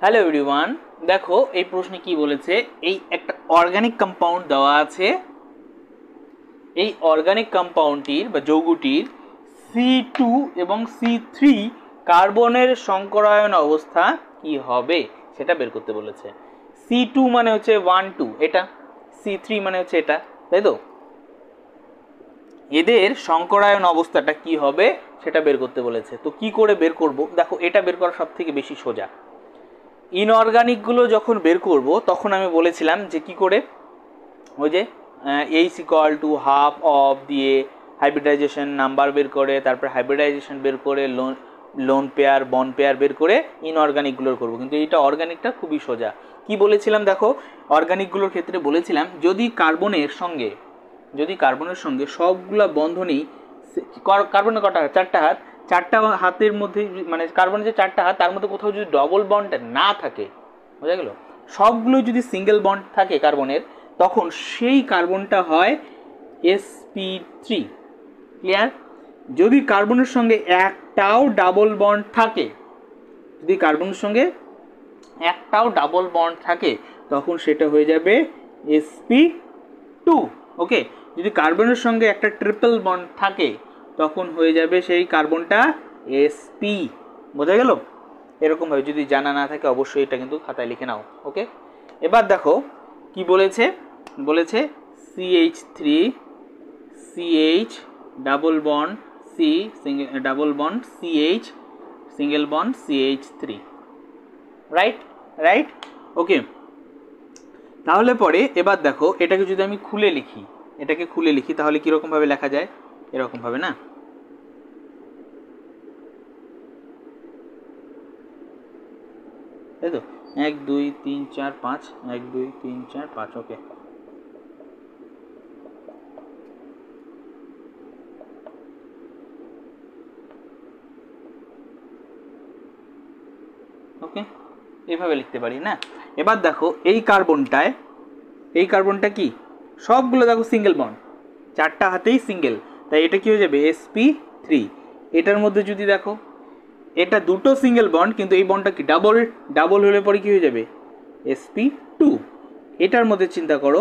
Hello everyone, দেখো এই প্রশ্নে কি বলেছে। এই একটা অর্গানিক কম্পাউন্ড দেওয়া আছে। এই অর্গানিক কম্পাউন্ডটির বা যৌগটির C2 এবং C3 কার্বনের সংকরায়ন অবস্থা কি হবে সেটা বের করতে বলেছে। C2 মানে হচ্ছে 1 2, এটা C3 মানে হচ্ছে এটা, তাই তো? এদের সংকরায়ন অবস্থাটা কি হবে সেটা বের করতে বলেছে। তো কি করে বের করব? দেখো, এটা বের করা সব থেকে বেশি সোজা। ইনঅর্গানিকগুলো যখন বের করব তখন আমি বলেছিলাম যে কি করে, ওই যে H=½ অফ দিয়ে হাইব্রিডাইজেশন নাম্বার বের করে, তারপর হাইব্রিডাইজেশন বের করে লোন পেয়ার বন্ড পেয়ার বের করে ইনঅর্গানিকগুলোর করব। কিন্তু এইটা অর্গানিকটা খুবই সোজা। কি বলেছিলাম দেখো, অর্গানিকগুলোর ক্ষেত্রে বলেছিলাম যদি কার্বনের সঙ্গে সবগুলা বন্ধনই, কার্বনের কটা হাত? 4টা হাত। 4টা হাতের মধ্যে মানে কার্বনের যে 4টা হাত তার মধ্যে কোথাও যদি ডবল বন্ড না থাকে, বোঝা গেল, সবগুলো যদি সিঙ্গেল বন্ড থাকে কার্বনের, তখন সেই কার্বনটা হয় sp3। ক্লিয়ার? যদি কার্বনের সঙ্গে একটাও ডাবল বন্ড থাকে, তখন সেটা হয়ে যাবে sp2। ওকে, যদি কার্বনের সঙ্গে একটা ট্রিপল বন্ড থাকে তখন হয়ে যাবে সেই কার্বনটা sp। বোঝা গেল? এরকম ভাবে যদি জানা না থাকে অবশ্যই এটা কিন্তু খাতায় লিখে নাও। ওকে, এবার দেখো কি বলেছে। CH3 CH double bond C double bond CH single bond CH3। Right. Okay, তাহলে পরে এবার দেখো এটাকে যদি আমি খুলে লিখি তাহলে কিরকম ভাবে লেখা যায়? এরকম ভাবে না, তাই তো? 1 2 3 4 5, 1 2 3 4 5। ওকে, এইভাবে লিখতে পারি না? এবার দেখো এই কার্বনটা কি, সবগুলো দেখো সিঙ্গেল বন্ড, 4টা হাতেই সিঙ্গেল, তাই এটা কি হয়ে যাবে sp3। এটার মধ্যে যদি দেখো এটা দুটো সিঙ্গেল বন্ড, কিন্তু এই বন্ডটা কি ডাবল হলে পরে কি হয়ে যাবে sp2। এটার মধ্যে চিন্তা করো,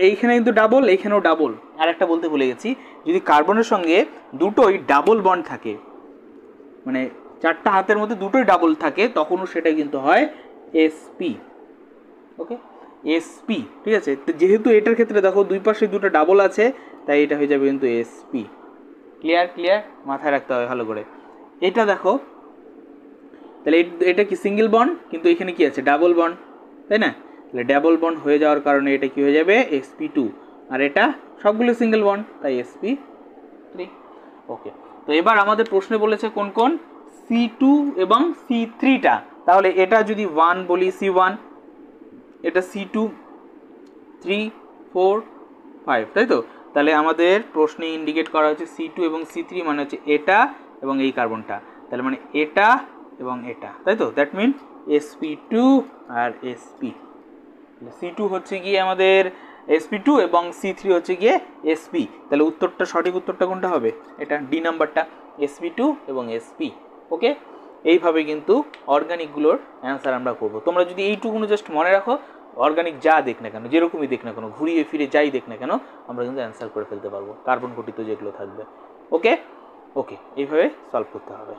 এইখানে কিন্তু ডাবল, এইখানেও ডাবল। আর একটা বলতে ভুলে গেছি, যদি কার্বনের সঙ্গে দুটোই ডাবল বন্ড থাকে, মানে 4টা হাতের মধ্যে দুটোই ডাবল থাকে, তখনও সেটা কিন্তু হয় sp। ওকে, sp, ঠিক আছে? তো যেহেতু এটার ক্ষেত্রে দেখো দুই পাশে দুটো ডাবল আছে, তাই এটা হয়ে যাবে কিন্তু sp। ক্লিয়ার, মাথায় রাখতে হবে ভালো করে। এটা দেখো, তাহলে এটা কি সিঙ্গেল বন্ড, কিন্তু এখানে কি আছে ডাবল বন্ড, তাই না? তাহলে ডাবল বন্ড হয়ে যাওয়ার কারণে এটা কি হয়ে যাবে sp2, আর এটা সবগুলো সিঙ্গেল বন্ড, তাই sp3। ওকে, তো এবার আমাদের প্রশ্নে বলেছে কোন C2 এবং C3টা। তাহলে এটা যদি 1 বলি C1, এটা C2 3 4 5, তাই তো? তাহলে আমাদের প্রশ্নে ইন্ডিকেট করা হচ্ছে C2 এবং C3 মানে হচ্ছে এটা এবং এই কার্বনটা, তাহলে মানে এটা এবং এটা, তাই তো? That mean sp2 R sp। C2 হচ্ছে গিয়ে আমাদের sp2 এবং C3 হচ্ছে গিয়ে sp। তাহলে সঠিক উত্তরটা কোনটা হবে? এটা ডি নাম্বারটা, sp2 এবং sp। ওকে, এইভাবে কিন্তু অর্গানিকগুলোর অ্যান্সার আমরা করব। তোমরা যদি এইটুকুনো জাস্ট মনে রাখো, অর্গানিক যা দেখ না কেন, যেরকমই দেখ না কেন, ঘুরিয়ে ফিরে যাই দেখ না কেন, আমরা কিন্তু অ্যান্সার করে ফেলতে পারবো কার্বন ঘটিত যেগুলো থাকবে। ওকে, এইভাবে সলভ করতে হবে।